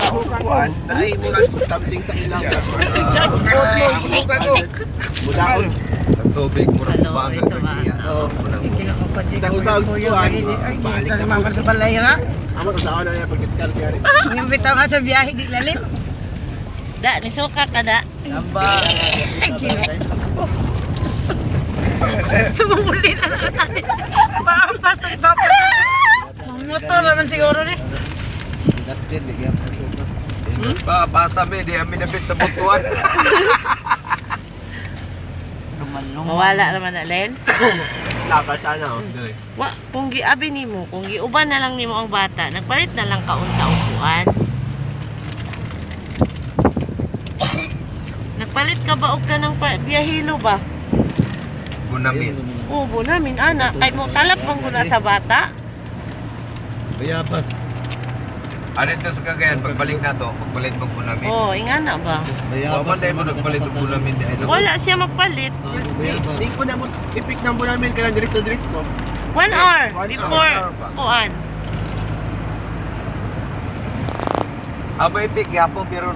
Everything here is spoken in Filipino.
Kuan, dai mo lang something sa ilang. Budaon. Ang tubig murag Hello, bangal ito ba? niya. Oo. Isang usag kuan. Balik na Naman sa balay ha. Amo to sa na pag-discard yari. Yung bitaw ka sa biyahe di lalim. Da, ni suka ka da. Amba. Sumuli na lang tayo. Paampas na iba. Motor naman siguro ni. Basa mi di amin napit sa butuan. Mawala naman na len. Lakas ano. Wa, kung giabi nimo, kung giuban na lang nimo ang bata, nagpalit na lang kaunta-untuan. Nagpalit ka ba og kanang biyahilo ba? Bunamin. Ubo namin ana, kay mo talap bang guna sa bata? Bayabas. Ano ito sa Cagayan pagbalik na to, pagpalit mo bunamin. Oh, ingana ba? Wa man dai mo nagpalit og bunamin di ay. Wala siya magpalit. Di ko na mo ipik nang namin kana diretso. 1 hour 1 before hour pa. kuan. Aba ipik yapon pero